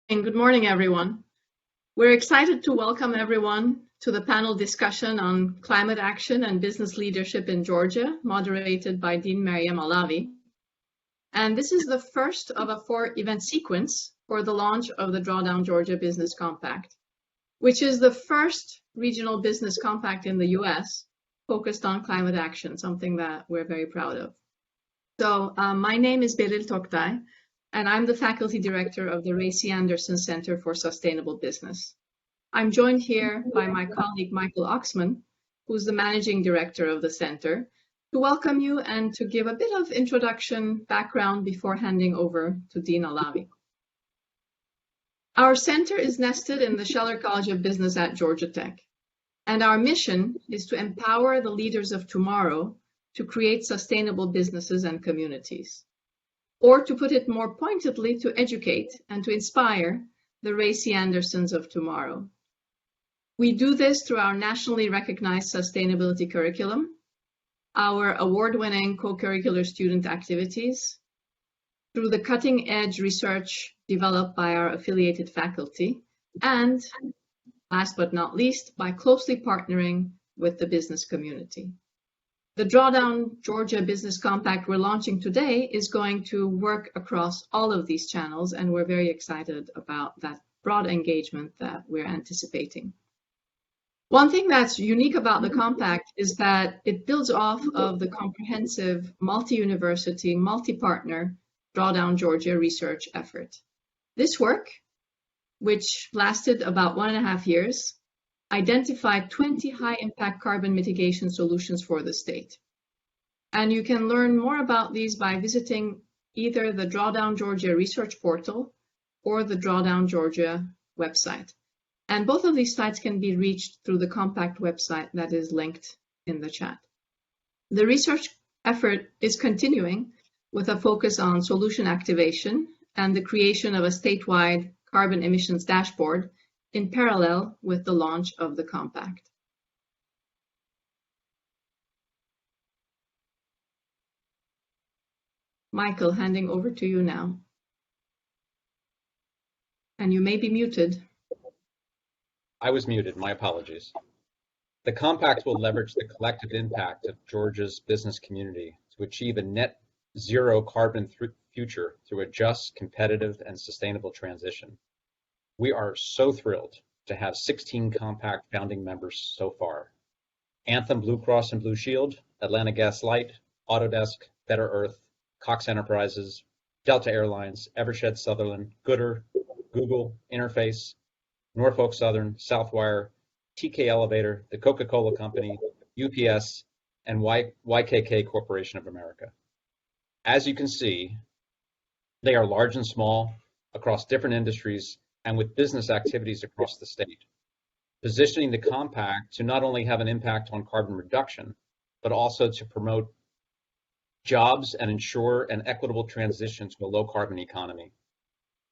And good morning, everyone. We're excited to welcome everyone to the panel discussion on climate action and business leadership in Georgia, moderated by Dean Maryam Alavi. And this is the first of a 4-event sequence for the launch of the Drawdown Georgia Business Compact, which is the first regional business compact in the US focused on climate action, something that we're very proud of. So my name is Beril Toktay, and I'm the faculty director of the Ray C. Anderson Center for Sustainable Business. I'm joined here by my colleague Michael Oxman, who's the managing director of the center, to welcome you and to give a bit of introduction background before handing over to Dean Alavi. Our center is nested in the Scheller College of Business at Georgia Tech, and our mission is to empower the leaders of tomorrow to create sustainable businesses and communities. Or to put it more pointedly, to educate and to inspire the Ray C. Andersons of tomorrow. We do this through our nationally recognized sustainability curriculum, our award-winning co-curricular student activities, through the cutting-edge research developed by our affiliated faculty, and last but not least, by closely partnering with the business community. The Drawdown Georgia Business Compact we're launching today is going to work across all of these channels, and we're very excited about that broad engagement that we're anticipating. One thing that's unique about the compact is that it builds off of the comprehensive multi-university, multi-partner Drawdown Georgia research effort. This work, which lasted about 1.5 years, identified 20 high-impact carbon mitigation solutions for the state. And you can learn more about these by visiting either the Drawdown Georgia Research Portal or the Drawdown Georgia website. And both of these sites can be reached through the Compact website that is linked in the chat. The research effort is continuing with a focus on solution activation and the creation of a statewide carbon emissions dashboard in parallel with the launch of the compact. Michael, handing over to you now. And you may be muted. I was muted, my apologies. The compact will leverage the collective impact of Georgia's business community to achieve a net zero carbon future through a just, competitive, and sustainable transition. We are so thrilled to have 16 compact founding members so far. Anthem Blue Cross and Blue Shield, Atlanta Gas Light, Autodesk, Better Earth, Cox Enterprises, Delta Airlines, Evershed Sutherland, Goodr, Google, Interface, Norfolk Southern, Southwire, TK Elevator, the Coca-Cola Company, UPS, and YKK Corporation of America. As you can see, they are large and small across different industries and with business activities across the state, positioning the compact to not only have an impact on carbon reduction, but also to promote jobs and ensure an equitable transition to a low carbon economy.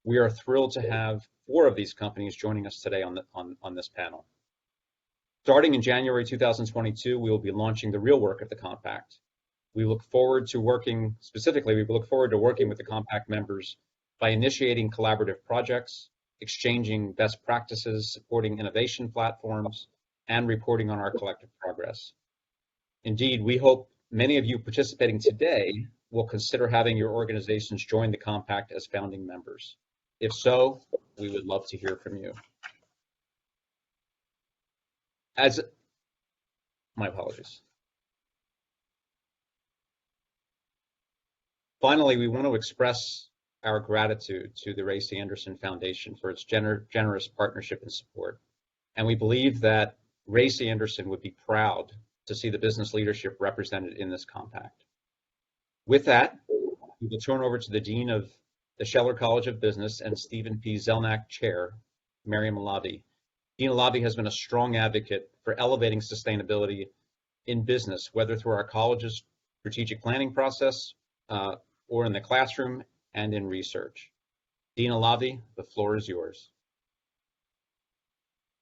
We are thrilled to have 4 of these companies joining us today on this panel. Starting in January 2022, we will be launching the real work of the compact. We look forward to working with the compact members by initiating collaborative projects, exchanging best practices, supporting innovation platforms, and reporting on our collective progress. Indeed, we hope many of you participating today will consider having your organizations join the compact as founding members. If so, we would love to hear from you. My apologies. Finally, we want to express our gratitude to the Ray C. Anderson Foundation for its generous partnership and support. And we believe that Ray C. Anderson would be proud to see the business leadership represented in this compact. With that, we will turn over to the Dean of the Scheller College of Business and Stephen P. Zelnak Chair, Maryam Alavi. Dean Alavi has been a strong advocate for elevating sustainability in business, whether through our college's strategic planning process or in the classroom and in research. Dean Alavi, the floor is yours.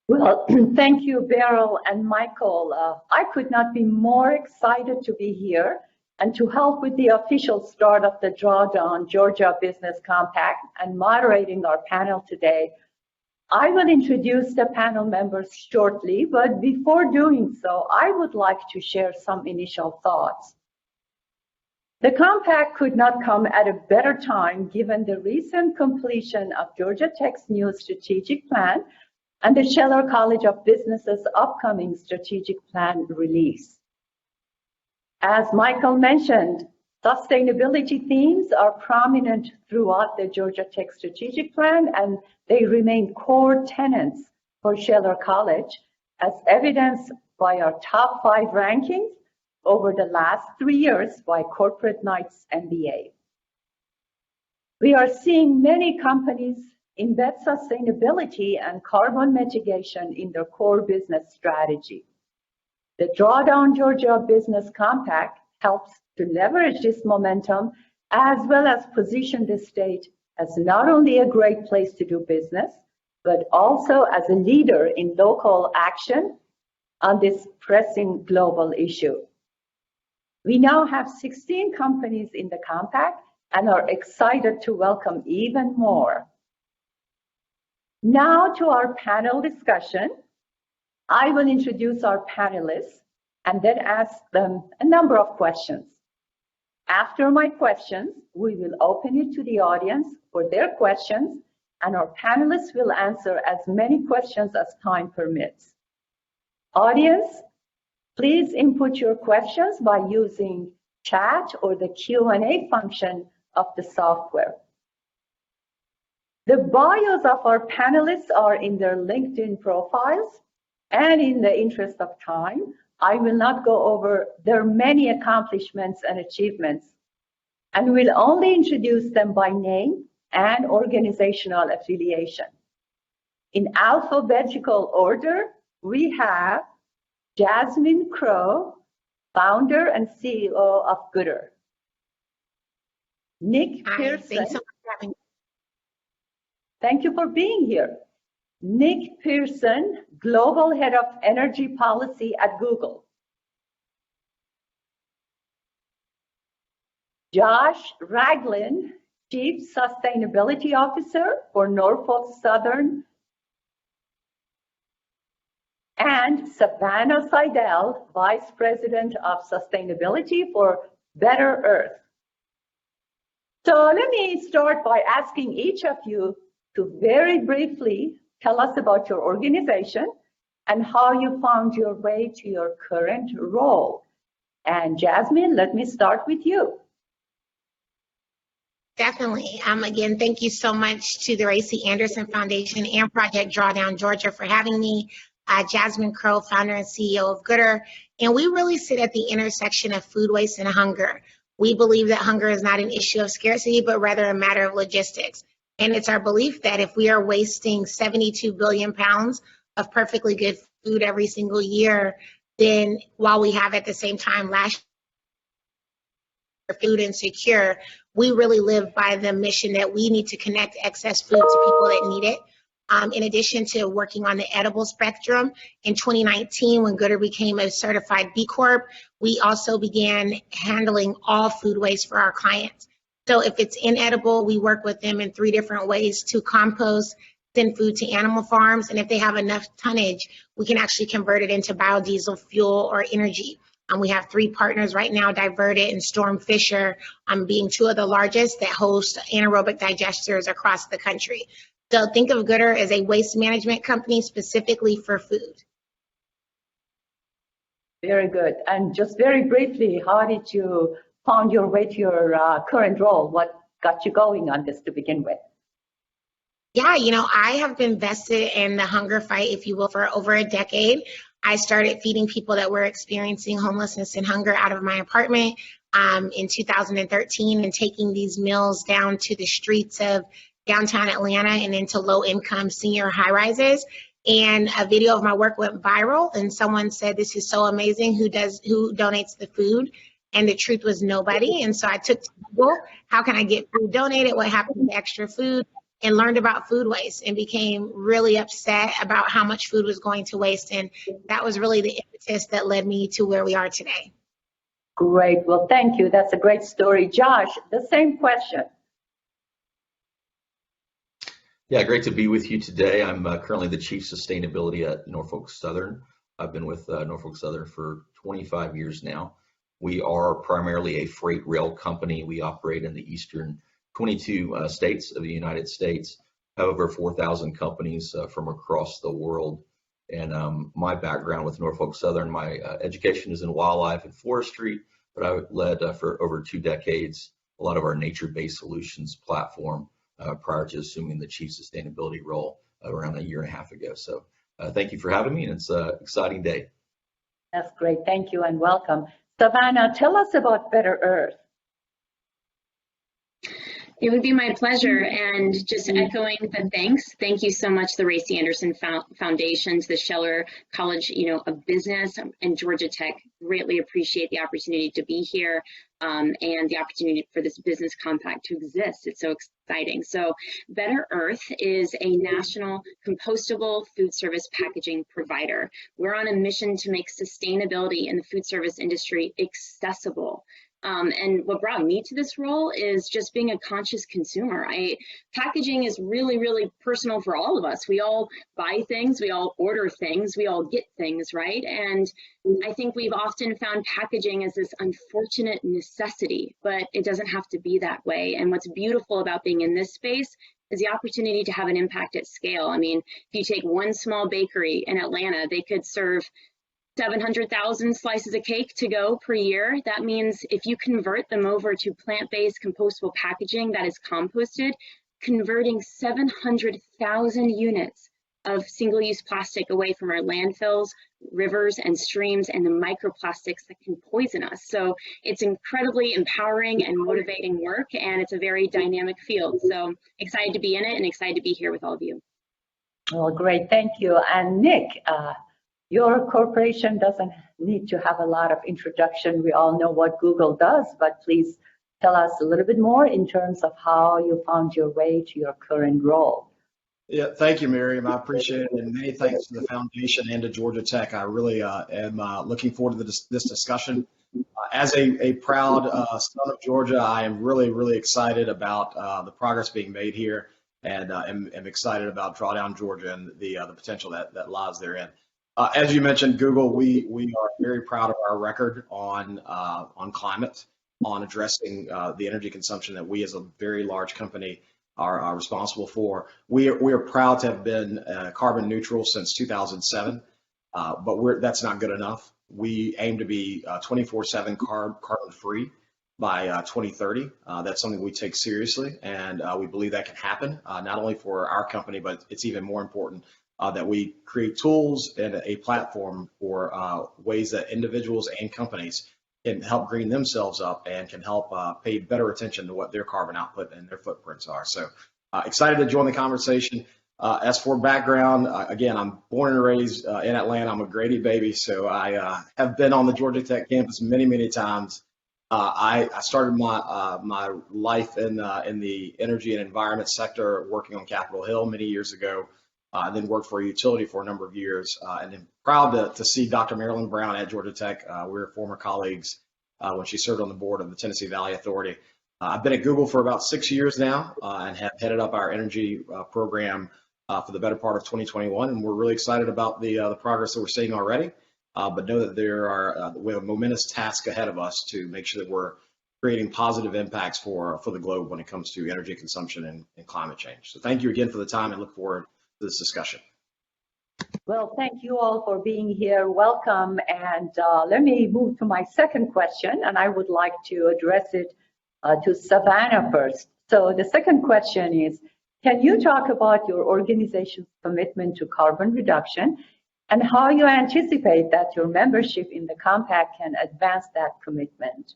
Well, thank you, Beryl and Michael. I could not be more excited to be here And to help with the official start of the Drawdown Georgia Business Compact and moderating our panel today, I will introduce the panel members shortly, but before doing so, I would like to share some initial thoughts. The compact could not come at a better time given the recent completion of Georgia Tech's new strategic plan and the Scheller College of Business's upcoming strategic plan release. As Michael mentioned, sustainability themes are prominent throughout the Georgia Tech strategic plan, and they remain core tenets for Scheller College, as evidenced by our top 5 rankings over the last 3 years by Corporate Knights MBA. We are seeing many companies embed sustainability and carbon mitigation in their core business strategy. The Drawdown Georgia Business Compact helps to leverage this momentum as well as position the state as not only a great place to do business, but also as a leader in local action on this pressing global issue. We now have 16 companies in the compact and are excited to welcome even more. Now to our panel discussion. I will introduce our panelists and then ask them a number of questions. After my questions, we will open it to the audience for their questions, and our panelists will answer as many questions as time permits. Audience, please input your questions by using chat or the Q&A function of the software. The bios of our panelists are in their LinkedIn profiles, and in the interest of time, I will not go over their many accomplishments and achievements, and will only introduce them by name and organizational affiliation. In alphabetical order, we have Jasmine Crowe, founder and CEO of Goodr. Nick Pearson. Thanks so much for having me. Thank you for being here. Nick Pearson, Global Head of Energy Policy at Google. Josh Raglin, Chief Sustainability Officer for Norfolk Southern. And Savannah Seydel, Vice President of Sustainability for Better Earth. So let me start by asking each of you to very briefly tell us about your organization and how you found your way to your current role. And Jasmine, let me start with you. Definitely. Again, thank you so much to the Ray C. Anderson Foundation and Project Drawdown Georgia for having me. Jasmine Crowe, founder and CEO of Goodr, and we really sit at the intersection of food waste and hunger. We believe that hunger is not an issue of scarcity, but rather a matter of logistics. And it's our belief that if we are wasting 72 billion pounds of perfectly good food every single year, then while we have at the same time last year food insecure, we really live by the mission that we need to connect excess food to people that need it. In addition to working on the edible spectrum, in 2019, when Goodr became a certified B Corp, we also began handling all food waste for our clients. So if it's inedible, we work with them in 3 different ways to compost, send food to animal farms, and if they have enough tonnage, we can actually convert it into biodiesel fuel or energy. We have 3 partners right now, Diverted and Storm Fisher, being 2 of the largest that host anaerobic digesters across the country. So think of Goodr as a waste management company specifically for food. Very good. And just very briefly, how did you find your way to your current role? What got you going on this to begin with? Yeah, I have been vested in the hunger fight, if you will, for over a decade. I started feeding people that were experiencing homelessness and hunger out of my apartment in 2013 and taking these meals down to the streets of downtown Atlanta and into low-income senior high-rises. And a video of my work went viral, and someone said, "This is so amazing. Who donates the food?" And the truth was nobody. And so I took to Google, how can I get food donated? What happened to extra food? And learned about food waste and became really upset about how much food was going to waste. And that was really the impetus that led me to where we are today. Great. Well, thank you. That's a great story. Josh, the same question. Yeah, great to be with you today. I'm currently the Chief Sustainability at Norfolk Southern. I've been with Norfolk Southern for 25 years now. We are primarily a freight rail company. We operate in the eastern 22 states of the United States, have over 4,000 companies from across the world. And my background with Norfolk Southern, my education is in wildlife and forestry, but I led for over 2 decades a lot of our nature-based solutions platform prior to assuming the chief sustainability role around a year and a half ago. So thank you for having me, and it's an exciting day. That's great. Thank you and welcome. Savannah, tell us about Better Earth. It would be my pleasure, and just echoing the thanks. Thank you so much, the Racy Anderson Foundation, to the Scheller College, of Business, and Georgia Tech. Greatly appreciate the opportunity to be here and the opportunity for this business compact to exist. It's so exciting. So, Better Earth is a national compostable food service packaging provider. We're on a mission to make sustainability in the food service industry accessible. And what brought me to this role is just being a conscious consumer. Packaging is really, really personal for all of us. We all buy things, we all order things, we all get things, right? And I think we've often found packaging as this unfortunate necessity, but it doesn't have to be that way. And what's beautiful about being in this space is the opportunity to have an impact at scale. I mean, if you take one small bakery in Atlanta, they could serve 700,000 slices of cake to go per year. That means if you convert them over to plant-based compostable packaging that is composted, converting 700,000 units of single-use plastic away from our landfills, rivers, and streams, and the microplastics that can poison us. So it's incredibly empowering and motivating work, and it's a very dynamic field. So excited to be in it and excited to be here with all of you. Well, great. Thank you. And Nick, your corporation doesn't need to have a lot of introduction. We all know what Google does, but please tell us a little bit more in terms of how you found your way to your current role. Yeah, thank you, Maryam. I appreciate it, and many thanks to the foundation and to Georgia Tech. I really am looking forward to this discussion. As a proud son of Georgia, I am really, really excited about the progress being made here, and am excited about Drawdown Georgia and the potential that lies therein. As you mentioned, Google, we are very proud of our record on climate, on addressing the energy consumption that we as a very large company are responsible for. We are proud to have been carbon neutral since 2007, but that's not good enough. We aim to be 24/7 carbon free by 2030. That's something we take seriously, and we believe that can happen, not only for our company, but it's even more important that we create tools and a platform for ways that individuals and companies can help green themselves up and can help pay better attention to what their carbon output and their footprints are. So excited to join the conversation. As for background, again, I'm born and raised in Atlanta. I'm a Grady baby, so I have been on the Georgia Tech campus many, many times. I started my life in the energy and environment sector working on Capitol Hill many years ago. And then worked for a utility for a number of years, and I'm proud to see Dr. Maryam Brown at Georgia Tech. We were former colleagues when she served on the board of the Tennessee Valley Authority. I've been at Google for about 6 years now and have headed up our energy program for the better part of 2021, and we're really excited about the progress that we're seeing already, but know that we have a momentous task ahead of us to make sure that we're creating positive impacts for the globe when it comes to energy consumption and climate change. So thank you again for the time, and look forward this discussion. Well, thank you all for being here. Welcome. And let me move to my second question, and I would like to address it to Savannah first. So the second question is, can you talk about your organization's commitment to carbon reduction and how you anticipate that your membership in the compact can advance that commitment?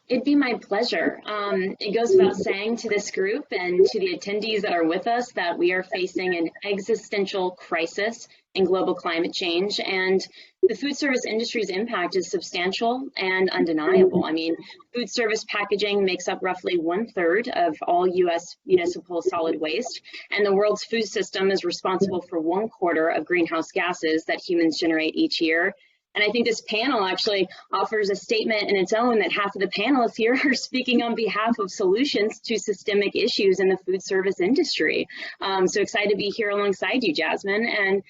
It'd be my pleasure. It goes without saying to this group and to the attendees that are with us that we are facing an existential crisis in global climate change, and the food service industry's impact is substantial and undeniable. I mean, food service packaging makes up roughly 1/3 of all U.S. municipal solid waste, and the world's food system is responsible for 1/4 of greenhouse gases that humans generate each year. And I think this panel actually offers a statement in its own that half of the panelists here are speaking on behalf of solutions to systemic issues in the food service industry. So excited to be here alongside you, Jasmine. And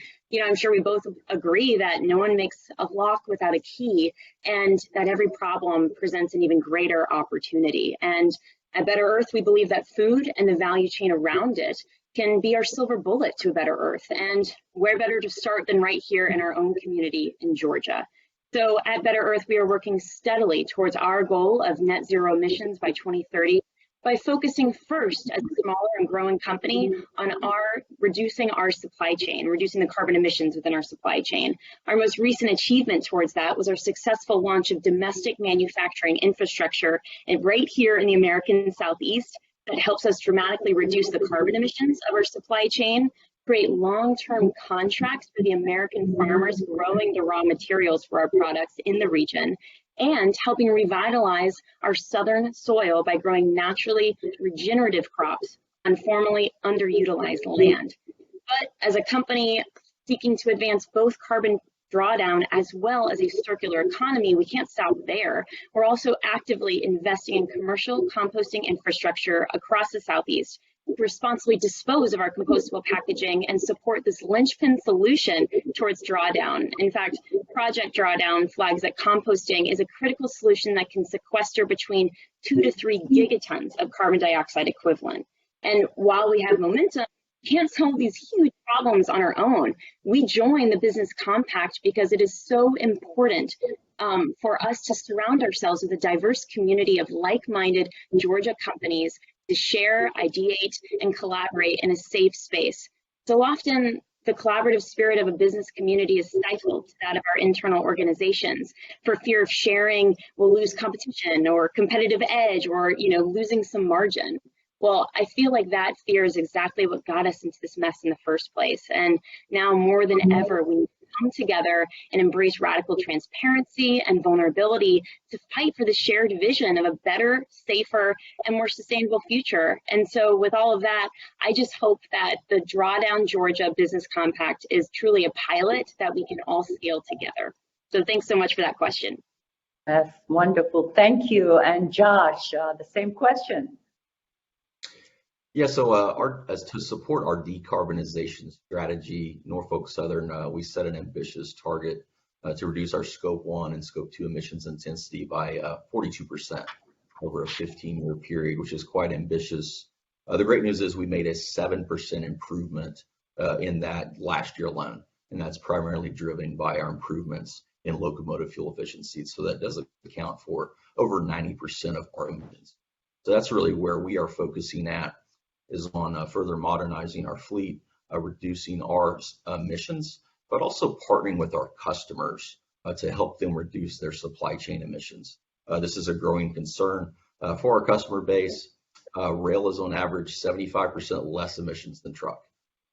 I'm sure we both agree that no one makes a lock without a key, and that every problem presents an even greater opportunity. And at Better Earth, we believe that food and the value chain around it can be our silver bullet to a better earth. And where better to start than right here in our own community in Georgia. So at Better Earth, we are working steadily towards our goal of net zero emissions by 2030 by focusing first as a smaller and growing company on reducing our supply chain, reducing the carbon emissions within our supply chain. Our most recent achievement towards that was our successful launch of domestic manufacturing infrastructure right here in the American Southeast that helps us dramatically reduce the carbon emissions of our supply chain, create long-term contracts for the American farmers growing the raw materials for our products in the region, and helping revitalize our southern soil by growing naturally regenerative crops on formerly underutilized land. But as a company seeking to advance both carbon drawdown as well as a circular economy, we can't stop there. We're also actively investing in commercial composting infrastructure across the Southeast to responsibly dispose of our compostable packaging and support this linchpin solution towards drawdown. In fact, Project Drawdown flags that composting is a critical solution that can sequester between 2 to 3 gigatons of carbon dioxide equivalent. And while we have momentum, we can't solve these huge problems on our own. We join the Business Compact because it is so important for us to surround ourselves with a diverse community of like-minded Georgia companies to share, ideate, and collaborate in a safe space. So often, the collaborative spirit of a business community is stifled to that of our internal organizations. For fear of sharing, we'll lose competition or competitive edge or losing some margin. Well, I feel like that fear is exactly what got us into this mess in the first place. And now more than ever, we need to come together and embrace radical transparency and vulnerability to fight for the shared vision of a better, safer, and more sustainable future. And so with all of that, I just hope that the Drawdown Georgia Business Compact is truly a pilot that we can all scale together. So thanks so much for that question. That's wonderful. Thank you. And Josh, the same question. Yeah, so as to support our decarbonization strategy, Norfolk Southern, we set an ambitious target to reduce our Scope 1 and Scope 2 emissions intensity by 42% over a 15-year period, which is quite ambitious. The great news is we made a 7% improvement in that last year alone, and that's primarily driven by our improvements in locomotive fuel efficiency. So that does account for over 90% of our emissions. So that's really where we are focusing at, is on further modernizing our fleet, reducing our emissions, but also partnering with our customers to help them reduce their supply chain emissions. This is a growing concern for our customer base. Rail is on average 75% less emissions than truck.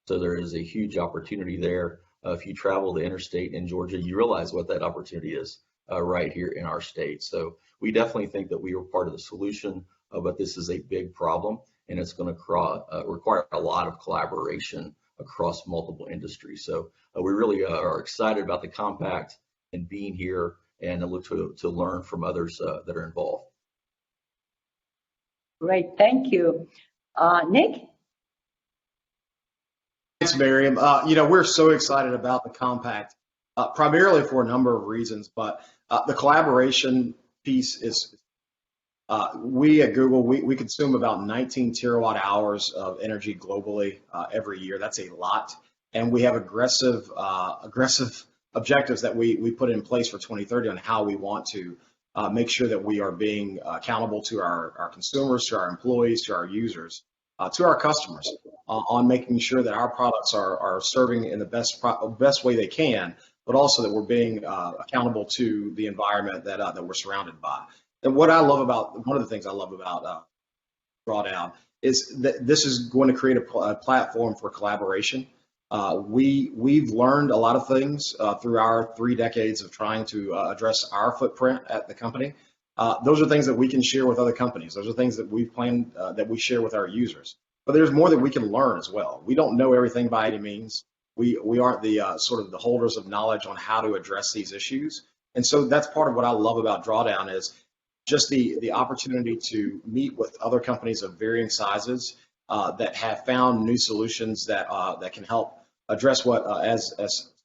So there is a huge opportunity there. If you travel the interstate in Georgia, you realize what that opportunity is right here in our state. So we definitely think that we are part of the solution, but this is a big problem, and it's going to require a lot of collaboration across multiple industries. So we really are excited about the compact and being here, and look to learn from others that are involved. Great, thank you. Nick? Thanks, Maryam. We're so excited about the compact, primarily for a number of reasons, but the collaboration piece is, we at Google, we consume about 19 terawatt hours of energy globally every year. That's a lot. And we have aggressive objectives that we put in place for 2030 on how we want to make sure that we are being accountable to our consumers, to our employees, to our users, to our customers, on making sure that our products are serving in the best way they can, but also that we're being accountable to the environment that we're surrounded by. And one of the things I love about Drawdown is that this is going to create a platform for collaboration. We've learned a lot of things through our 3 decades of trying to address our footprint at the company. Those are things that we can share with other companies. Those are things that we've planned that we share with our users. But there's more that we can learn as well. We don't know everything by any means. we aren't the sort of the holders of knowledge on how to address these issues. And so that's part of what I love about Drawdown is just the opportunity to meet with other companies of varying sizes that have found new solutions that that can help address what, as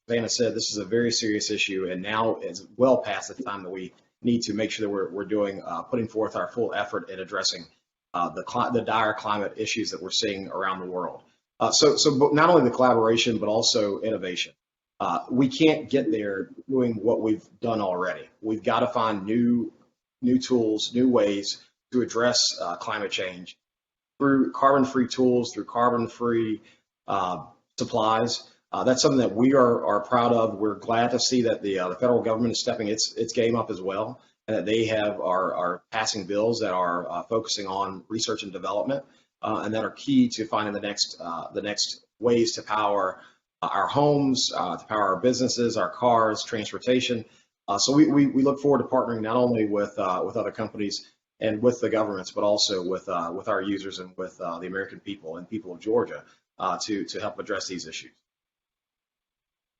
Savannah said, this is a very serious issue, and now is well past the time that we need to make sure that we're doing putting forth our full effort in addressing the dire climate issues that we're seeing around the world. So not only the collaboration, but also innovation. We can't get there doing what we've done already. We've got to find new tools, new ways to address climate change through carbon-free tools, through carbon-free supplies. That's something that we are proud of. We're glad to see that the federal government is stepping its game up as well, and that they are passing bills that are focusing on research and development, and that are key to finding the next ways to power our homes, to power our businesses, our cars, transportation. So we look forward to partnering not only with other companies and with the governments, but also with our users and with the American people and people of Georgia to help address these issues.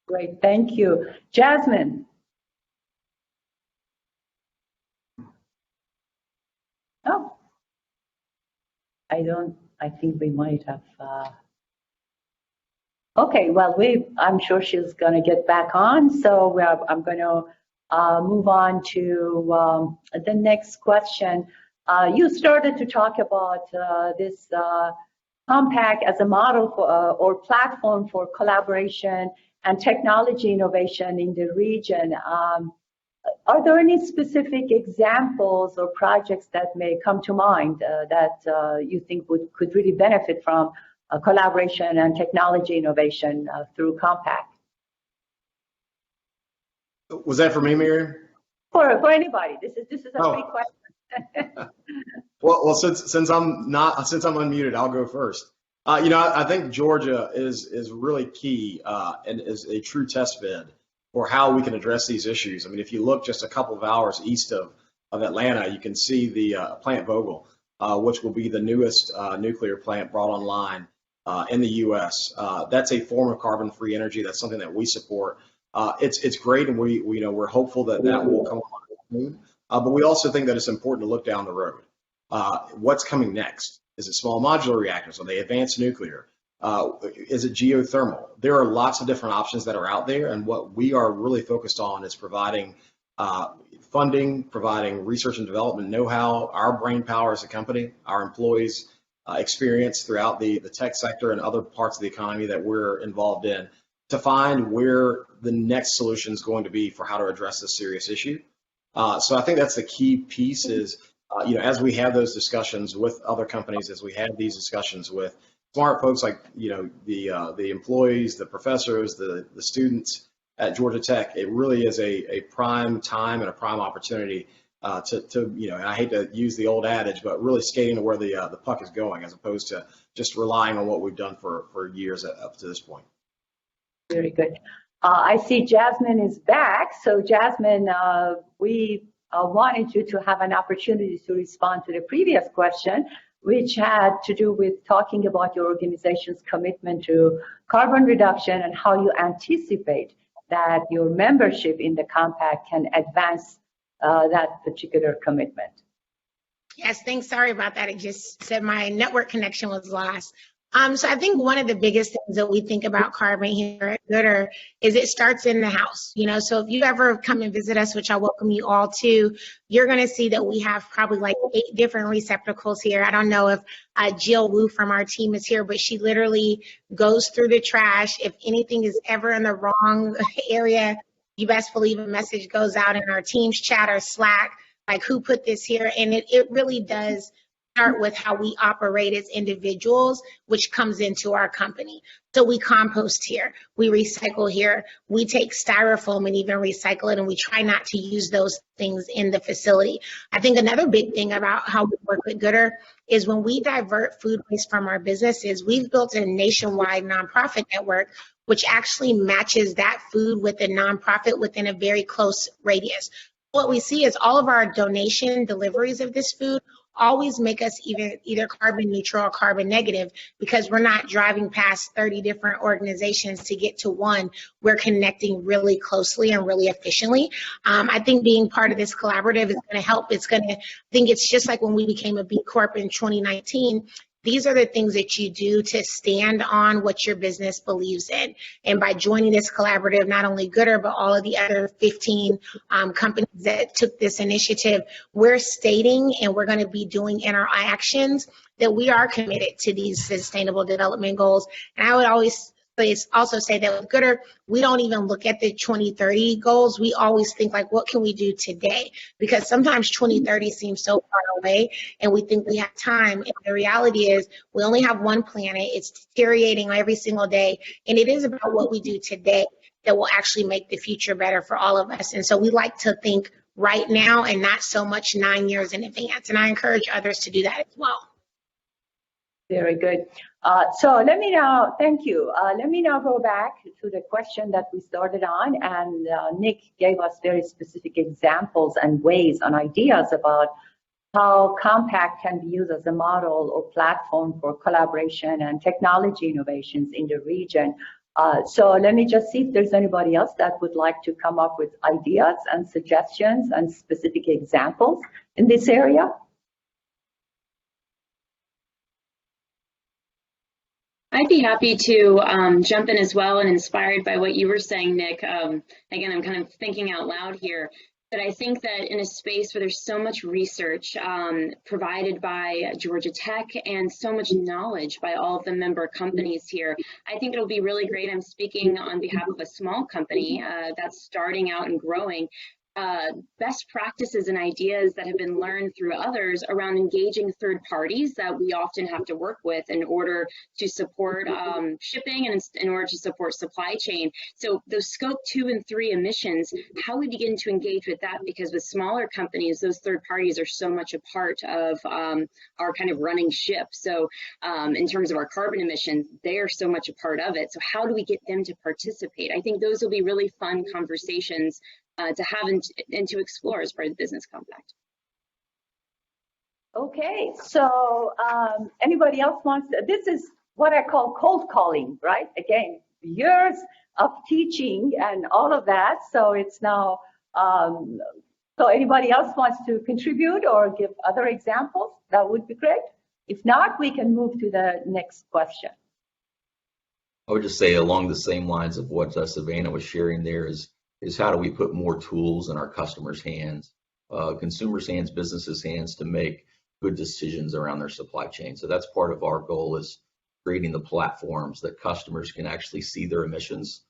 Great, thank you. Jasmine. Oh, I think we might have, okay, well, I'm sure she's gonna get back on, so I'm gonna move on to the next question. You started to talk about this compact as a model for, or platform for collaboration and technology innovation in the region. Are there any specific examples or projects that may come to mind that you think could really benefit from collaboration and technology innovation through compact? Was that for me, Maryam? For anybody. This is a big question. Well, since I'm unmuted, I'll go first. I think Georgia is really key and is a true test bed for how we can address these issues. I mean, if you look just a couple of hours east of Atlanta, you can see the Plant Vogtle, which will be the newest nuclear plant brought online in the U.S. That's a form of carbon-free energy. That's something that we support. It's great, and we're hopeful that will come on soon. But we also think that it's important to look down the road. What's coming next? Is it small modular reactors? Are they advanced nuclear? Is it geothermal? There are lots of different options that are out there, and what we are really focused on is providing funding, providing research and development know-how, our brain power as a company, our employees' experience throughout the tech sector and other parts of the economy that we're involved in to find where the next solution is going to be for how to address this serious issue. So I think that's the key piece is, as we have those discussions with other companies, as we have these discussions with smart folks like, the employees, the professors, the students at Georgia Tech, it really is a prime time and a prime opportunity to and I hate to use the old adage, but really skating to where the puck is going, as opposed to just relying on what we've done for years up to this point. Very good. I see Jasmine is back. So Jasmine, we wanted you to have an opportunity to respond to the previous question, which had to do with talking about your organization's commitment to carbon reduction and how you anticipate that your membership in the compact can advance that particular commitment. Yes, thanks. Sorry about that. It just said my network connection was lost. So I think one of the biggest things that we think about carbon here at Goodr is it starts in the house. So if you ever come and visit us, which I welcome you all to, you're going to see that we have probably like 8 different receptacles here. I don't know if Jill Wu from our team is here, but she literally goes through the trash. If anything is ever in the wrong area, you best believe a message goes out in our Teams chat or Slack, like who put this here? And it really does start with how we operate as individuals, which comes into our company. So we compost here, we recycle here, we take styrofoam and even recycle it, and we try not to use those things in the facility. I think another big thing about how we work with Goodr is when we divert food waste from our businesses, we've built a nationwide nonprofit network which actually matches that food with a nonprofit within a very close radius. What we see is all of our donation deliveries of this food always make us either carbon neutral or carbon negative, because we're not driving past 30 different organizations to get to one. We're connecting really closely and really efficiently. I think being part of this collaborative is going to help. I think it's just like when we became a B Corp in 2019. These are the things that you do to stand on what your business believes in. And by joining this collaborative, not only Goodr, but all of the other 15 companies that took this initiative, we're stating and we're going to be doing in our actions that we are committed to these sustainable development goals. And I would also say that with Goodr, we don't even look at the 2030 goals. We always think like, what can we do today? Because sometimes 2030 seems so far away and we think we have time. And the reality is we only have one planet. It's deteriorating every single day. And it is about what we do today that will actually make the future better for all of us. And so we like to think right now and not so much 9 years in advance. And I encourage others to do that as well. Very good. So let me now, thank you. Let me now go back to the question that we started on, and Nick gave us very specific examples and ways and ideas about how Compact can be used as a model or platform for collaboration and technology innovations in the region. So let me just see if there's anybody else that would like to come up with ideas and suggestions and specific examples in this area. I'd be happy to jump in as well, and inspired by what you were saying, Nick. Again, I'm kind of thinking out loud here, but I think that in a space where there's so much research provided by Georgia Tech and so much knowledge by all of the member companies here, I think it'll be really great. I'm speaking on behalf of a small company that's starting out and growing. Best practices and ideas that have been learned through others around engaging third parties that we often have to work with in order to support shipping and in order to support supply chain. So those scope 2 and 3 emissions, how we begin to engage with that, because with smaller companies, those third parties are so much a part of our kind of running ship. So in terms of our carbon emissions, they are so much a part of it. So how do we get them to participate? I think those will be really fun conversations to have and to explore as part of the business compact. Okay, so anybody else wants to, this is what I call cold calling, right? Again, years of teaching and all of that. So it's now, so anybody else wants to contribute or give other examples? That would be great. If not, we can move to the next question. I would just say along the same lines of what Savannah was sharing there is how do we put more tools in our customers' hands, consumers' hands, businesses' hands to make good decisions around their supply chain. So that's part of our goal, is creating the platforms that customers can actually see their emissions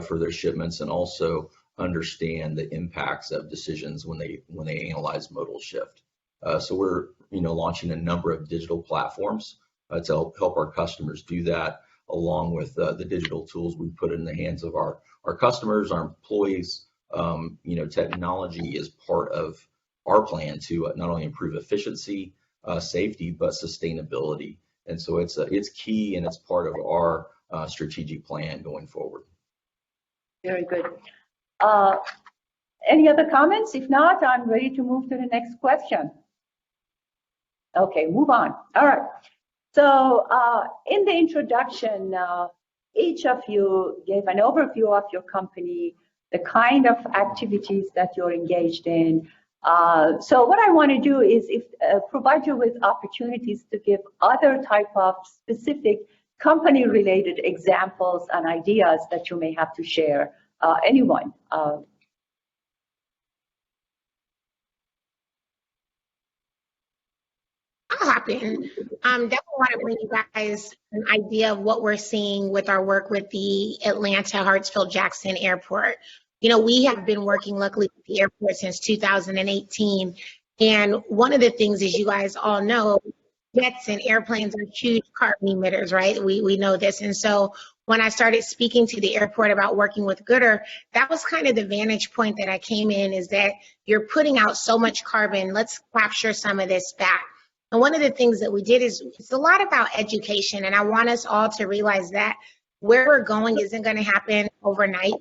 for their shipments and also understand the impacts of decisions when they analyze modal shift. So we're launching a number of digital platforms to help our customers do that, along with the digital tools we put in the hands of our customers, our employees. Technology is part of our plan to not only improve efficiency, safety, but sustainability. And so it's key, and it's part of our strategic plan going forward. Very good. Any other comments? If not, I'm ready to move to the next question. Okay, move on. All right. So in the introduction, each of you gave an overview of your company, the kind of activities that you're engaged in. So what I want to do is provide you with opportunities to give other type of specific company-related examples and ideas that you may have to share. Anyone? I'll hop in. Definitely want to bring you guys an idea of what we're seeing with our work with the Atlanta Hartsfield-Jackson Airport. We have been working luckily with the airport since 2018. And one of the things, as you guys all know, jets and airplanes are huge carbon emitters, right? We know this. And so when I started speaking to the airport about working with Goodr, that was kind of the vantage point that I came in, is that you're putting out so much carbon, let's capture some of this back. And one of the things that we did is it's a lot about education, and I want us all to realize that where we're going isn't going to happen overnight.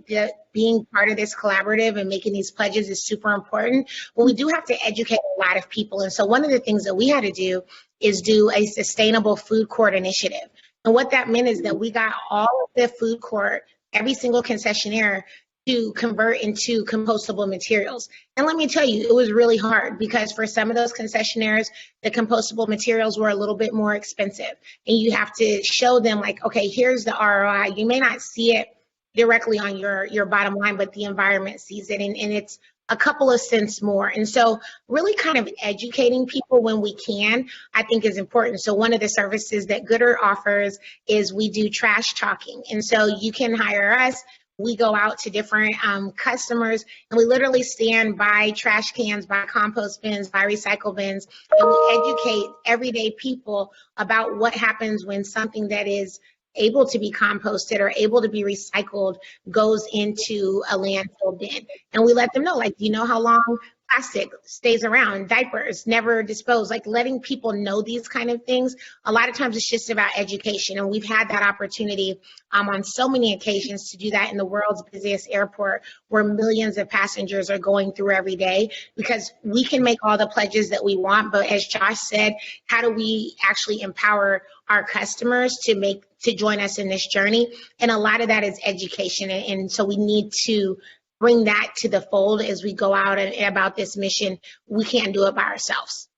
Being part of this collaborative and making these pledges is super important, but we do have to educate a lot of people. And so one of the things that we had to do is do a sustainable food court initiative. And what that meant is that we got all of the food court, every single concessionaire, to convert into compostable materials. And let me tell you, it was really hard because for some of those concessionaires, the compostable materials were a little bit more expensive. And you have to show them like, okay, here's the ROI. You may not see it directly on your bottom line, but the environment sees it, and it's a couple of cents more. And so really kind of educating people when we can, I think is important. So one of the services that Goodr offers is we do trash talking. And so you can hire us. We go out to different customers, and we literally stand by trash cans, by compost bins, by recycle bins, and we educate everyday people about what happens when something that is able to be composted or able to be recycled goes into a landfill bin. And we let them know, like, do you know how long plastic stays around? Diapers never disposed, like letting people know these kind of things. A lot of times it's just about education, and we've had that opportunity on so many occasions to do that in the world's busiest airport where millions of passengers are going through every day, because we can make all the pledges that we want, but as Josh said, how do we actually empower our customers to join us in this journey? And a lot of that is education, and so we need to bring that to the fold as we go out and about this mission. We can't do it by ourselves.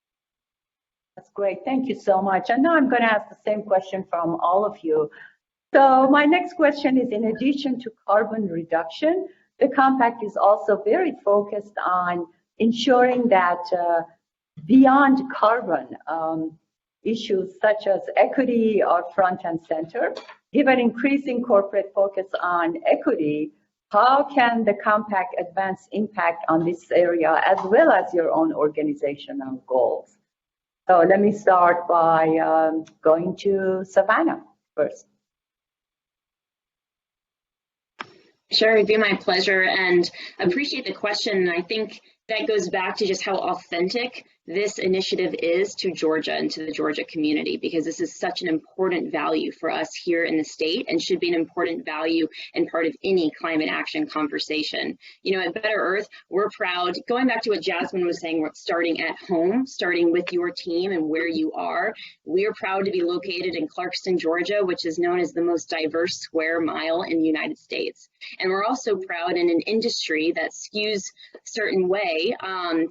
That's great. Thank you so much. And now I'm going to ask the same question from all of you. So my next question is, in addition to carbon reduction, the compact is also very focused on ensuring that beyond carbon, issues such as equity are front and center. Given increasing corporate focus on equity, how can the compact advance impact on this area as well as your own organizational goals? So let me start by going to Savannah first. Sure, it'd be my pleasure, and appreciate the question. I think that goes back to just how authentic this initiative is to Georgia and to the Georgia community, because this is such an important value for us here in the state and should be an important value and part of any climate action conversation. You know, at Better Earth, we're proud, going back to what Jasmine was saying, we're starting at home, starting with your team and where you are. We are proud to be located in Clarkston, Georgia, which is known as the most diverse square mile in the United States. And we're also proud in an industry that skews a certain way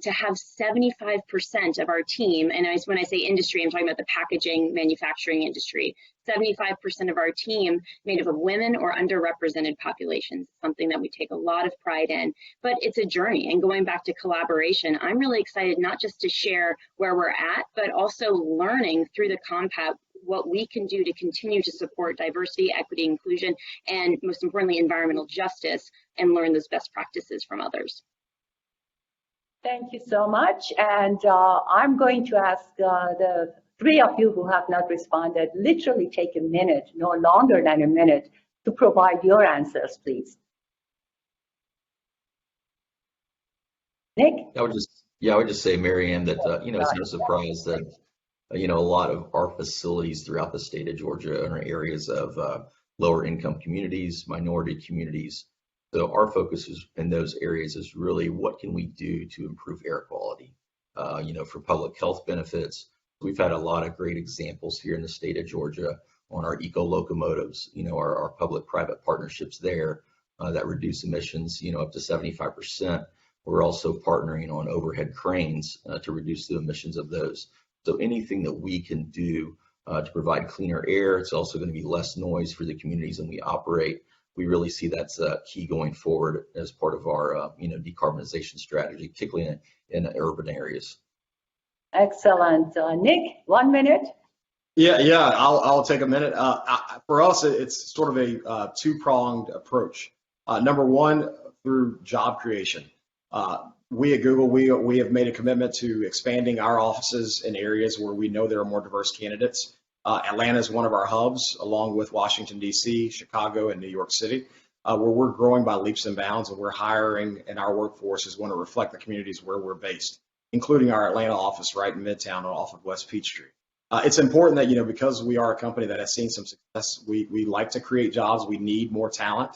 to have 75% of our team, and when I say industry, I'm talking about the packaging manufacturing industry, 75% of our team made up of women or underrepresented populations, something that we take a lot of pride in. But it's a journey, and going back to collaboration, I'm really excited not just to share where we're at, but also learning through the compact what we can do to continue to support diversity, equity, inclusion, and most importantly, environmental justice, and learn those best practices from others. Thank you so much. And I'm going to ask the three of you who have not responded, literally take a minute, no longer than a minute, to provide your answers, please. Nick? I would just say, Maryam, that it's no surprise that a lot of our facilities throughout the state of Georgia are in areas of lower income communities, minority communities. So our focus in those areas is really what can we do to improve air quality, for public health benefits. We've had a lot of great examples here in the state of Georgia on our eco locomotives, our public-private partnerships there that reduce emissions, up to 75%. We're also partnering on overhead cranes to reduce the emissions of those. So anything that we can do to provide cleaner air, it's also going to be less noise for the communities that we operate. We really see that's key going forward as part of our, decarbonization strategy, particularly in urban areas. Excellent. Nick, 1 minute. Yeah, I'll take a minute. For us, it's sort of a two-pronged approach. Number one, through job creation. We at Google, we have made a commitment to expanding our offices in areas where we know there are more diverse candidates. Atlanta is one of our hubs, along with Washington, D.C., Chicago, and New York City, where we're growing by leaps and bounds, and we're hiring, and our workforce is going to reflect the communities where we're based, including our Atlanta office right in Midtown off of West Peachtree. It's important that, because we are a company that has seen some success, we like to create jobs. We need more talent.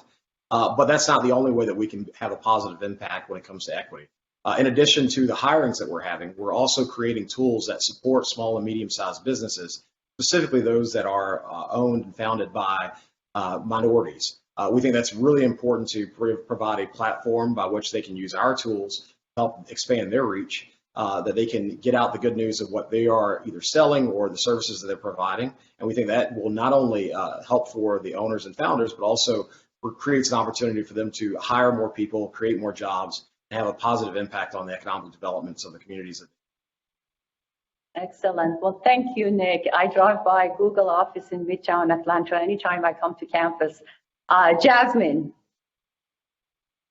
But that's not the only way that we can have a positive impact when it comes to equity. In addition to the hirings that we're having, we're also creating tools that support small and medium-sized businesses, specifically those that are owned and founded by minorities. We think that's really important to provide a platform by which they can use our tools to help expand their reach, that they can get out the good news of what they are either selling or the services that they're providing. And we think that will not only help for the owners and founders, but also creates an opportunity for them to hire more people, create more jobs, and have a positive impact on the economic developments of the communities. Excellent. Well, thank you, Nick. I drive by Google office in Midtown Atlanta anytime I come to campus. Jasmine.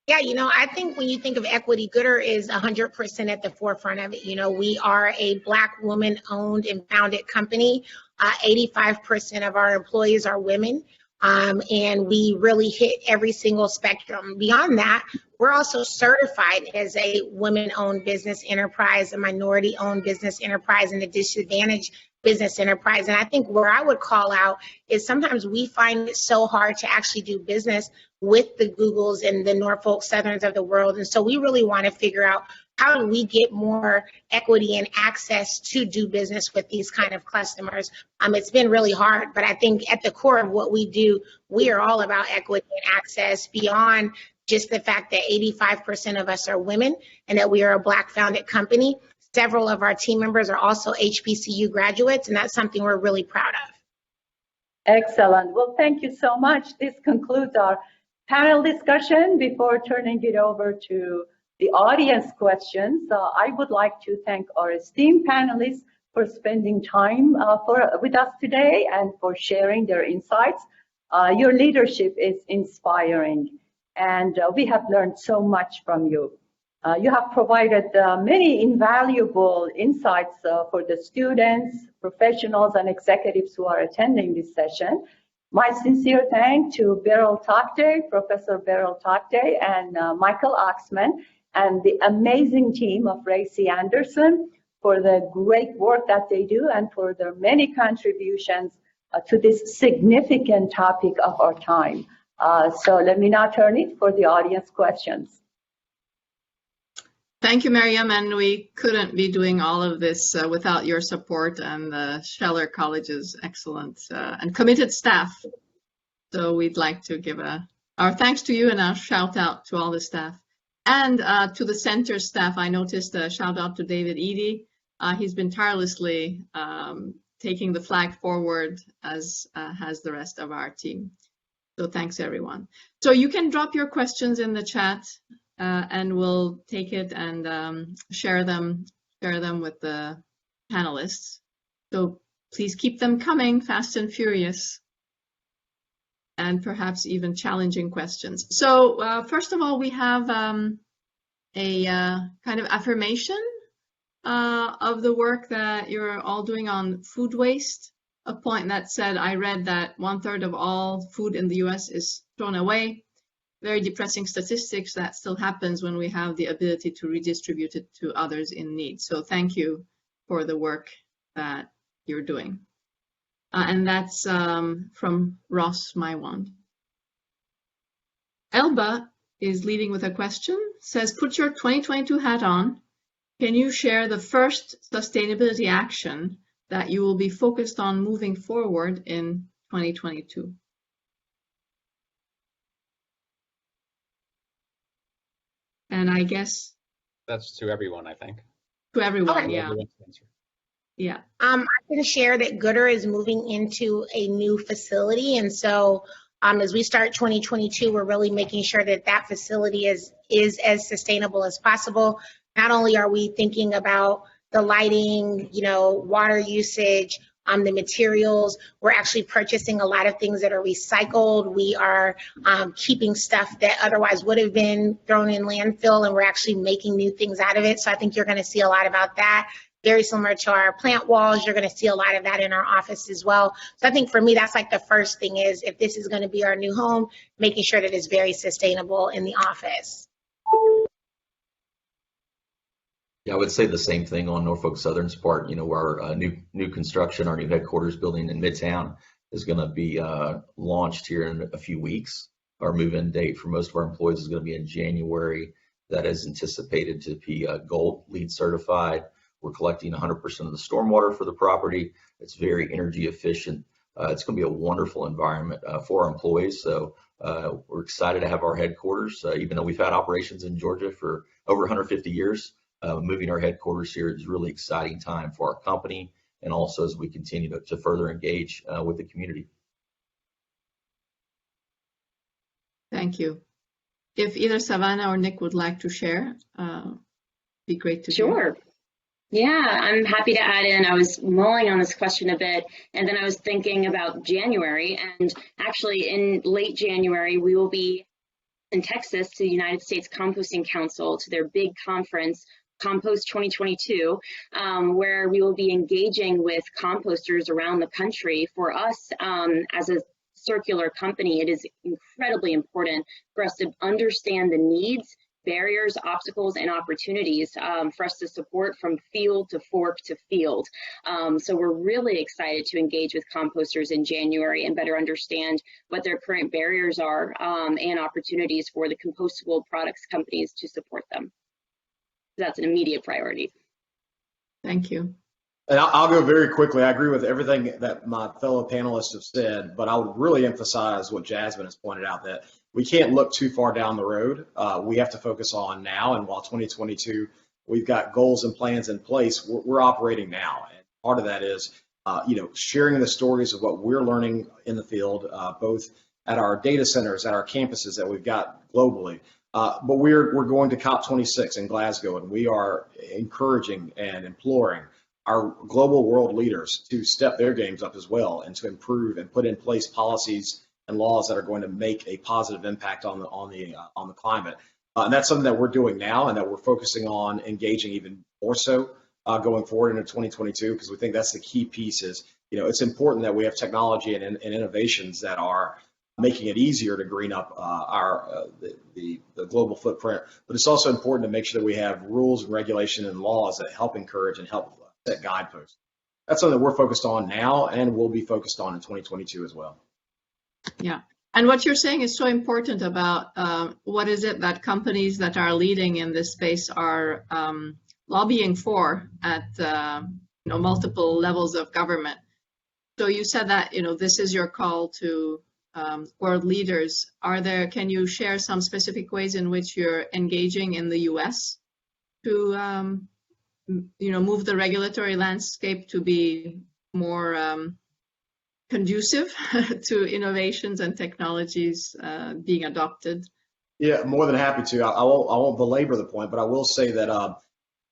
Yeah, I think when you think of equity, Goodr is 100% at the forefront of it. We are a Black woman-owned and founded company. 85% of our employees are women. And we really hit every single spectrum. Beyond that, we're also certified as a women-owned business enterprise, a minority-owned business enterprise, and a disadvantaged business enterprise. And I think where I would call out is sometimes we find it so hard to actually do business with the Googles and the Norfolk Southerns of the world. And so we really want to figure out how do we get more equity and access to do business with these kind of customers. It's been really hard, but I think at the core of what we do, we are all about equity and access beyond just the fact that 85% of us are women and that we are a Black founded company. Several of our team members are also HBCU graduates, and that's something we're really proud of. Excellent. Well, thank you so much. This concludes our panel discussion. Before turning it over to the audience questions, I would like to thank our esteemed panelists for spending time with us today and for sharing their insights. Your leadership is inspiring, and we have learned so much from you. You have provided many invaluable insights for the students, professionals, and executives who are attending this session. My sincere thanks to Beryl Takte, Professor Beryl Takte, and Michael Oxman, and the amazing team of Racy Anderson for the great work that they do and for their many contributions to this significant topic of our time. So let me now turn it for the audience questions. Thank you, Maryam, and we couldn't be doing all of this without your support and the Scheller College's excellent and committed staff. So we'd like to give our thanks to you and our shout out to all the staff. And to the center staff, I noticed a shout out to David Eady. He's been tirelessly taking the flag forward, as has the rest of our team. So thanks, everyone. So you can drop your questions in the chat, and we'll take it and share them with the panelists. So please keep them coming, fast and furious, and perhaps even challenging questions. So first of all, we have a kind of affirmation of the work that you're all doing on food waste. A point that said, I read that 1/3 of all food in the US is thrown away. Very depressing statistics. That still happens when we have the ability to redistribute it to others in need. So thank you for the work that you're doing. And that's from Ross Maiwand. Elba is leading with a question. Says, put your 2022 hat on. Can you share the first sustainability action that you will be focused on moving forward in 2022? And I guess that's to everyone, I think. To everyone, Okay. yeah. Yeah. I can share that Goodr is moving into a new facility, and so as we start 2022, we're really making sure that that facility is as sustainable as possible. Not only are we thinking about the lighting, water usage, the materials, we're actually purchasing a lot of things that are recycled. We are keeping stuff that otherwise would have been thrown in landfill, and we're actually making new things out of it. So I think you're going to see a lot about that. Very similar to our plant walls, you're going to see a lot of that in our office as well. So I think for me, that's like the first thing is, if this is going to be our new home, making sure that it's very sustainable in the office. Yeah, I would say the same thing on Norfolk Southern's part. Our new construction, our new headquarters building in Midtown is going to be launched here in a few weeks. Our move-in date for most of our employees is going to be in January. That is anticipated to be gold LEED certified. We're collecting 100% of the stormwater for the property. It's very energy efficient. It's going to be a wonderful environment for our employees. So we're excited to have our headquarters, even though we've had operations in Georgia for over 150 years. Moving our headquarters here is a really exciting time for our company, and also as we continue to further engage with the community. Thank you. If either Savannah or Nick would like to share, be great to hear. Sure. Yeah, I'm happy to add in. I was mulling on this question a bit, and then I was thinking about January, and actually in late January, we will be in Texas to the United States Composting Council to their big conference, Compost 2022, where we will be engaging with composters around the country. For us, as a circular company, it is incredibly important for us to understand the needs, barriers, obstacles, and opportunities for us to support from field to fork to field. So we're really excited to engage with composters in January and better understand what their current barriers are and opportunities for the compostable products companies to support them. That's an immediate priority. Thank you. And I'll go very quickly. I agree with everything that my fellow panelists have said, but I would really emphasize what Jasmine has pointed out, that we can't look too far down the road. We have to focus on now, and while 2022, we've got goals and plans in place, we're operating now. And part of that is, sharing the stories of what we're learning in the field, both at our data centers, at our campuses that we've got globally. But we're going to COP26 in Glasgow, and we are encouraging and imploring our global world leaders to step their games up as well, and to improve and put in place policies and laws that are going to make a positive impact on the climate. And that's something that we're doing now, and that we're focusing on engaging even more so going forward into 2022, because we think that's the key piece. Is it's important that we have technology and innovations that are making it easier to green up the global footprint, but it's also important to make sure that we have rules and regulation and laws that help encourage and help set guideposts. That's something that we're focused on now, and we'll be focused on in 2022 as well. Yeah, and what you're saying is so important about what is it that companies that are leading in this space are lobbying for at multiple levels of government. So you said that this is your call to world leaders. Can you share some specific ways in which you're engaging in the U.S. to move the regulatory landscape to be more conducive to innovations and technologies being adopted? Yeah, more than happy to. I won't belabor the point, but I will say that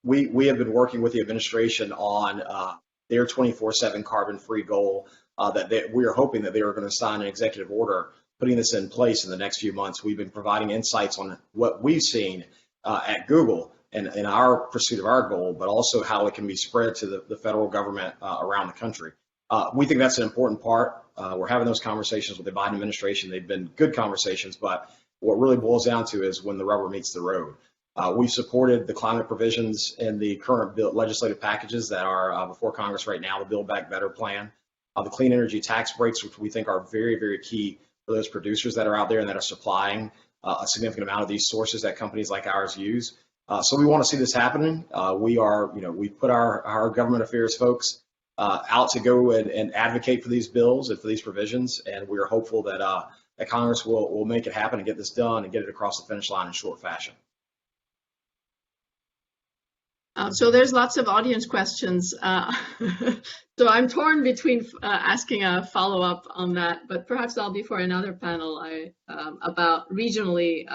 we have been working with the administration on their 24/7 carbon-free goal. That we are hoping that they are going to sign an executive order putting this in place in the next few months. We've been providing insights on what we've seen at Google and in our pursuit of our goal, but also how it can be spread to the federal government around the country. We think that's an important part. We're having those conversations with the Biden administration. They've been good conversations, but what really boils down to is when the rubber meets the road. We've supported the climate provisions in the current legislative packages that are before Congress right now, the Build Back Better plan, the clean energy tax breaks, which we think are very, very key for those producers that are out there and that are supplying a significant amount of these sources that companies like ours use. So we want to see this happening. We've put our government affairs folks out to go and advocate for these bills and for these provisions, and we are hopeful that that Congress will make it happen and get this done and get it across the finish line in short fashion. So there's lots of audience questions. So I'm torn between asking a follow-up on that, but perhaps that'll be for another panel about regionally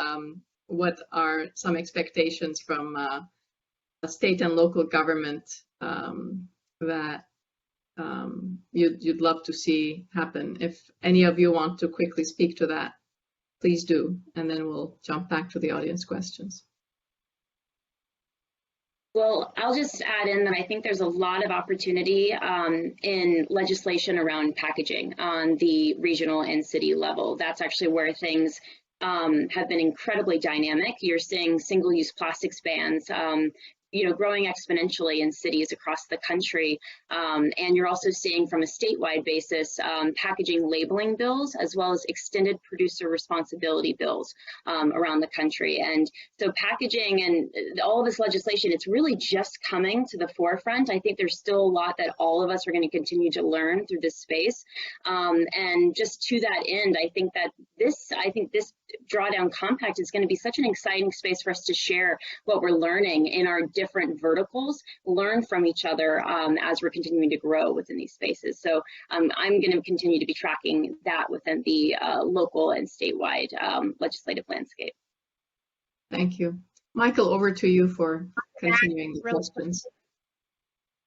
what are some expectations from state and local government that you'd love to see happen. If any of you want to quickly speak to that, please do, and then we'll jump back to the audience questions. Well, I'll just add in that I think there's a lot of opportunity in legislation around packaging on the regional and city level. That's actually where things have been incredibly dynamic. You're seeing single-use plastics bans growing exponentially in cities across the country. And you're also seeing from a statewide basis, packaging labeling bills, as well as extended producer responsibility bills around the country. And so packaging and all of this legislation, it's really just coming to the forefront. I think there's still a lot that all of us are going to continue to learn through this space. And just to that end, I think this Drawdown Compact is going to be such an exciting space for us to share what we're learning in our different verticals, learn from each other as we're continuing to grow within these spaces. So I'm going to continue to be tracking that within the local and statewide legislative landscape. Thank you. Michael, over to you for continuing the questions.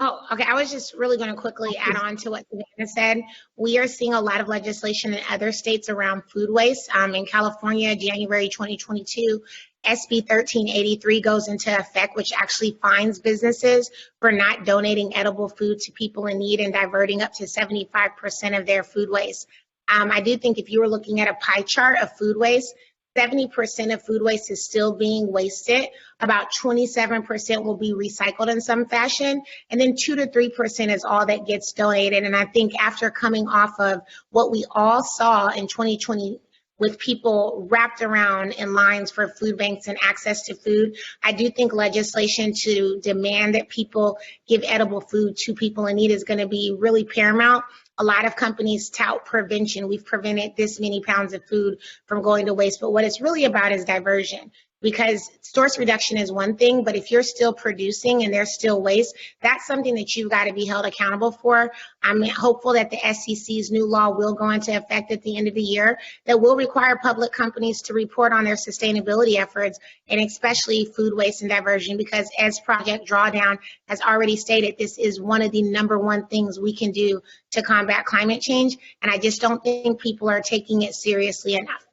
Oh, okay. I was just really going to quickly add on to what Savannah said. We are seeing a lot of legislation in other states around food waste. In California, January 2022, SB 1383 goes into effect, which actually fines businesses for not donating edible food to people in need and diverting up to 75% of their food waste. I do think if you were looking at a pie chart of food waste, 70% of food waste is still being wasted. About 27% will be recycled in some fashion. And then 2 to 3% is all that gets donated. And I think after coming off of what we all saw in 2020 with people wrapped around in lines for food banks and access to food, I do think legislation to demand that people give edible food to people in need is going to be really paramount. A lot of companies tout prevention. We've prevented this many pounds of food from going to waste, but what it's really about is diversion. Because source reduction is one thing, but if you're still producing and there's still waste, that's something that you've got to be held accountable for. I'm hopeful that the SEC's new law will go into effect at the end of the year that will require public companies to report on their sustainability efforts, and especially food waste and diversion, because as Project Drawdown has already stated, this is one of the #1 things we can do to combat climate change, and I just don't think people are taking it seriously enough.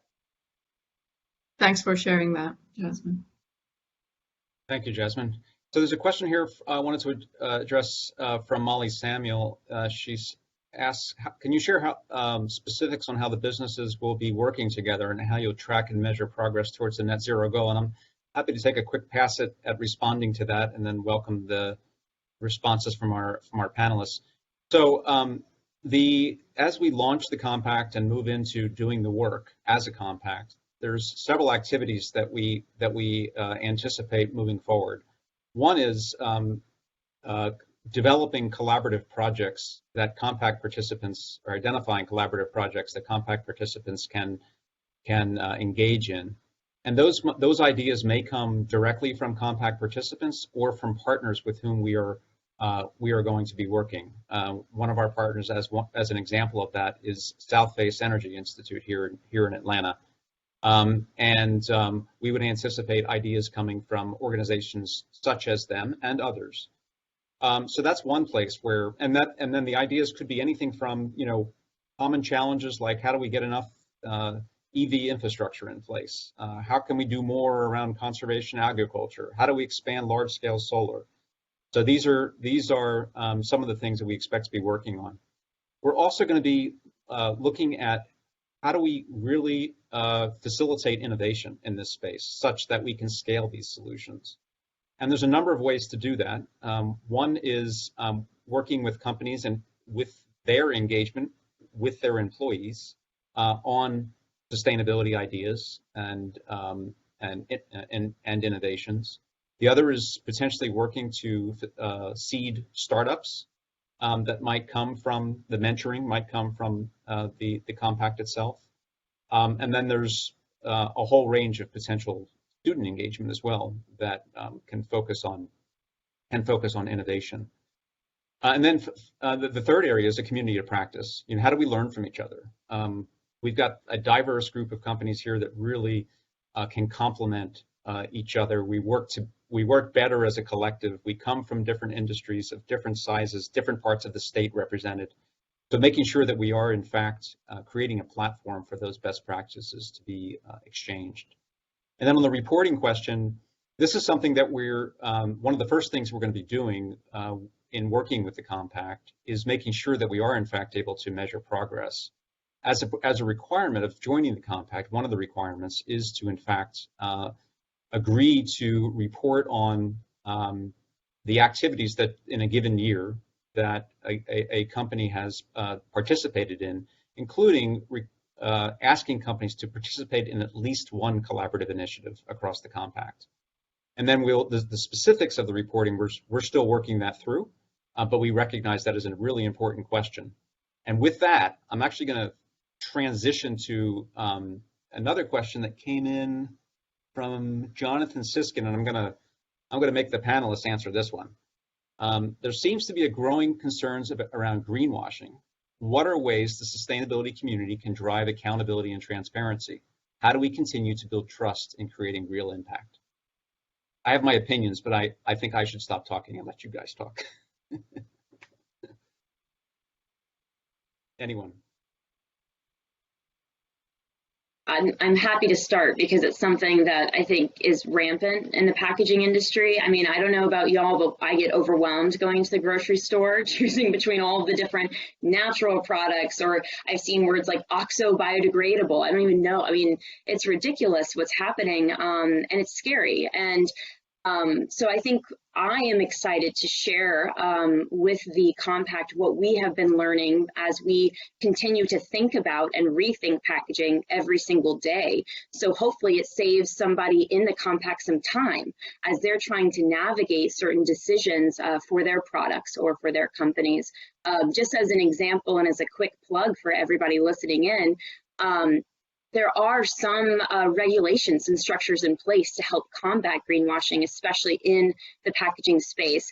Thanks for sharing that, Jasmine. Thank you, Jasmine. So there's a question here I wanted to address from Molly Samuel. She's asked, can you share specifics on how the businesses will be working together and how you'll track and measure progress towards the net zero goal? And I'm happy to take a quick pass at responding to that and then welcome the responses from our panelists. So as we launch the compact and move into doing the work as a compact, there's several activities that we anticipate moving forward. One is developing collaborative projects that compact participants, or identifying collaborative projects that compact participants can engage in. And those ideas may come directly from compact participants or from partners with whom we are going to be working. One of our partners, as an example of that, is South Face Energy Institute here in Atlanta. We would anticipate ideas coming from organizations such as them and others. So that's one place where, and then the ideas could be anything from, common challenges like how do we get enough EV infrastructure in place? How can we do more around conservation agriculture? How do we expand large-scale solar? So these are some of the things that we expect to be working on. We're also going to be looking at how do we really facilitate innovation in this space such that we can scale these solutions. And there's a number of ways to do that. One is working with companies and with their engagement with their employees on sustainability ideas and innovations. The other is potentially working to seed startups that might come from the mentoring, might come from the compact itself. And then there's a whole range of potential student engagement as well that can focus on innovation. And then the third area is a community of practice. How do we learn from each other? We've got a diverse group of companies here that really can complement each other. We work better as a collective. We come from different industries of different sizes, different parts of the state represented. So making sure that we are, in fact, creating a platform for those best practices to be exchanged. And then on the reporting question, this is something that we're, one of the first things we're going to be doing in working with the compact is making sure that we are, in fact, able to measure progress. As a requirement of joining the compact, one of the requirements is to, in fact, agree to report on the activities that in a given year that a company has participated in, including asking companies to participate in at least one collaborative initiative across the compact. And then the specifics of the reporting, we're still working that through, but we recognize that as a really important question. And with that, I'm actually going to transition to another question that came in from Jonathan Siskin, and I'm going to make the panelists answer this one. There seems to be a growing concerns around greenwashing. What are ways the sustainability community can drive accountability and transparency? How do we continue to build trust in creating real impact? I have my opinions, but I think I should stop talking and let you guys talk. Anyone? I'm happy to start because it's something that I think is rampant in the packaging industry. I mean, I don't know about y'all, but I get overwhelmed going to the grocery store, choosing between all of the different natural products, or I've seen words like oxo biodegradable. I don't even know. I mean, it's ridiculous what's happening, and it's scary. And so I think I am excited to share with the compact what we have been learning as we continue to think about and rethink packaging every single day. So hopefully it saves somebody in the compact some time as they're trying to navigate certain decisions for their products or for their companies. Just as an example and as a quick plug for everybody listening in, there are some regulations and structures in place to help combat greenwashing, especially in the packaging space.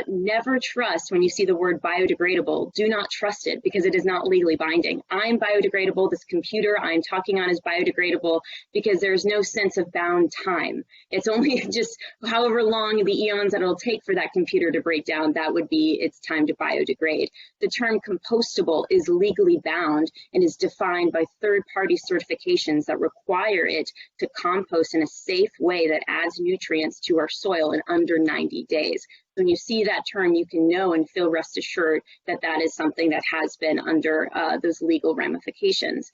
Never trust when you see the word biodegradable. Do not trust it because it is not legally binding. I'm biodegradable. This computer I'm talking on is biodegradable because there's no sense of bound time. It's only just however long the eons that it'll take for that computer to break down, that would be its time to biodegrade. The term compostable is legally bound and is defined by third-party certifications that require it to compost in a safe way that adds nutrients to our soil in under 90 days. When you see that term, you can know and feel rest assured that that is something that has been under those legal ramifications.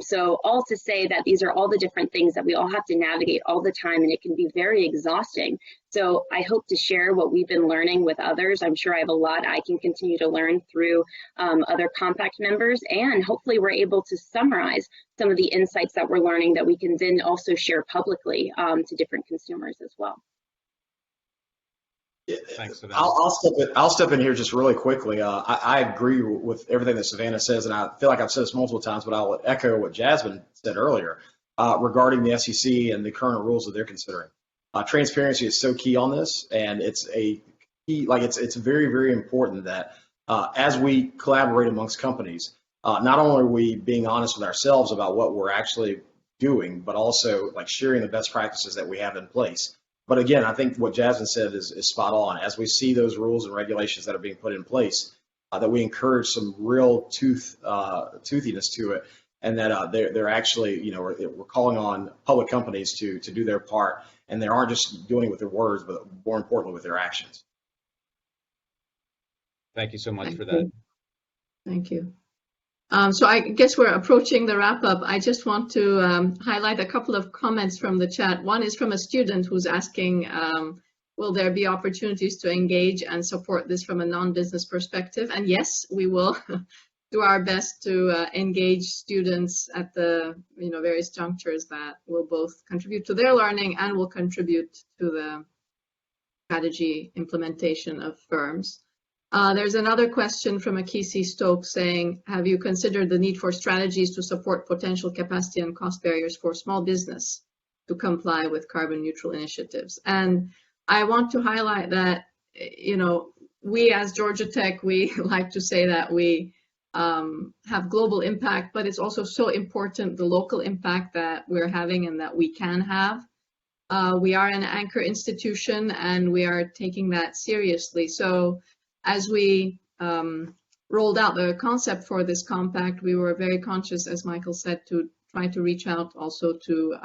So all to say that these are all the different things that we all have to navigate all the time, and it can be very exhausting. So I hope to share what we've been learning with others. I'm sure I have a lot I can continue to learn through other compact members, and hopefully we're able to summarize some of the insights that we're learning that we can then also share publicly to different consumers as well. Thanks, Savannah. I'll step in here just really quickly. I agree with everything that Savannah says, and I feel like I've said this multiple times, but I'll echo what Jasmine said earlier regarding the SEC and the current rules that they're considering. Transparency is so key on this, and it's a key, like it's very, very important that as we collaborate amongst companies, not only are we being honest with ourselves about what we're actually doing, but also like sharing the best practices that we have in place. But again, I think what Jasmine said is spot on. As we see those rules and regulations that are being put in place, that we encourage some real toothiness to it, and that they're actually, you know, we're calling on public companies to do their part, and they aren't just doing it with their words, but more importantly with their actions. Thank you so much for that. Thank you. So I guess we're approaching the wrap up. I just want to highlight a couple of comments from the chat. One is from a student who's asking, will there be opportunities to engage and support this from a non-business perspective? And yes, we will do our best to engage students at the various junctures that will both contribute to their learning and will contribute to the strategy implementation of firms. There's another question from Akisi Stokes saying, have you considered the need for strategies to support potential capacity and cost barriers for small business to comply with carbon neutral initiatives? And I want to highlight that, we as Georgia Tech, we like to say that we have global impact, but it's also so important the local impact that we're having and that we can have. We are an anchor institution and we are taking that seriously. So as we rolled out the concept for this compact, we were very conscious, as Michael said, to try to reach out also to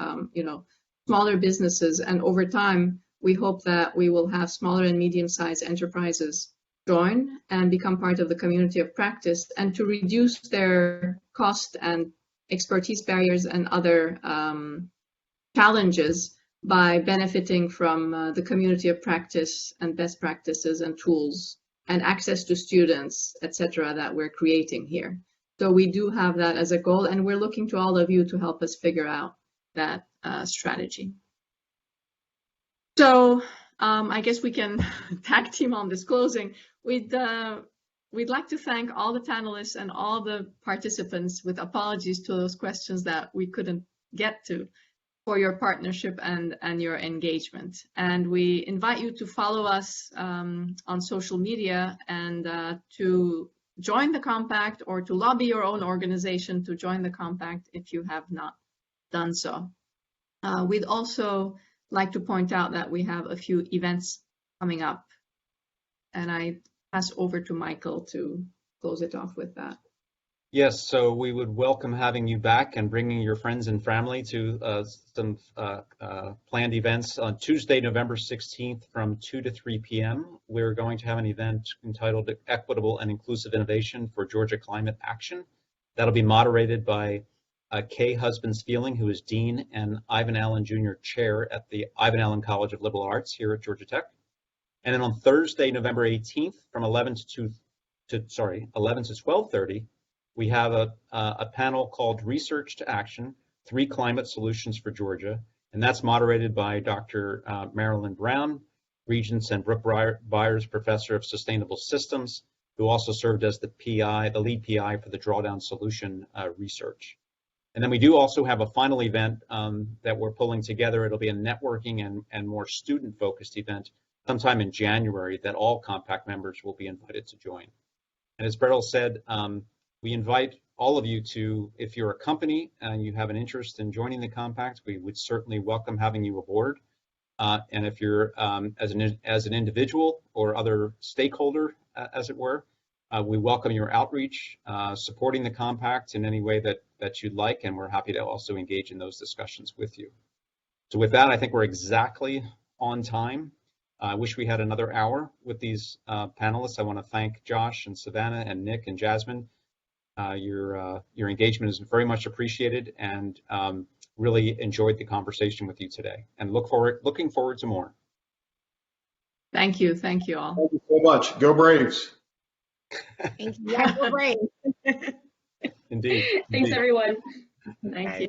smaller businesses. And over time, we hope that we will have smaller and medium-sized enterprises join and become part of the community of practice, and to reduce their cost and expertise barriers and other challenges. by benefiting from the community of practice and best practices and tools and access to students, etc., that we're creating here. So we do have that as a goal, and we're looking to all of you to help us figure out that strategy. So I guess we can tag team on this closing. We'd like to thank all the panelists and all the participants, with apologies to those questions that we couldn't get to, for your partnership and your engagement. And we invite you to follow us on social media and to join the compact, or to lobby your own organization to join the compact if you have not done so. We'd also like to point out that we have a few events coming up, and I pass over to Michael to close it off with that. Yes, so we would welcome having you back and bringing your friends and family to some planned events. On Tuesday, November 16th from 2 to 3 p.m., we're going to have an event entitled Equitable and Inclusive Innovation for Georgia Climate Action. That'll be moderated by Kay Husbands-Feeling, who is Dean, and Ivan Allen Jr. Chair at the Ivan Allen College of Liberal Arts here at Georgia Tech. And then on Thursday, November 18th from 11 to 12:30, we have a panel called Research to Action, 3 Climate Solutions for Georgia, and that's moderated by Dr. Marilyn Brown, Regents and Brooke Byers Professor of Sustainable Systems, who also served as the lead PI for the Drawdown solution research. And then we do also have a final event that we're pulling together. It'll be a networking and more student-focused event sometime in January that all compact members will be invited to join. And as Beryl said, we invite all of you to, if you're a company and you have an interest in joining the compact, we would certainly welcome having you aboard. And if you're as an individual or other stakeholder, as it were, we welcome your outreach, supporting the compact in any way that you'd like, and we're happy to also engage in those discussions with you. So with that, I think we're exactly on time. I wish we had another hour with these panelists. I want to thank Josh and Savannah and Nick and Jasmine. Your engagement is very much appreciated, and really enjoyed the conversation with you today, and looking forward to more. Thank you all. Thank you so much. Go Braves. Thank you. Yeah, go Braves. Indeed. Thanks, everyone. Thank you.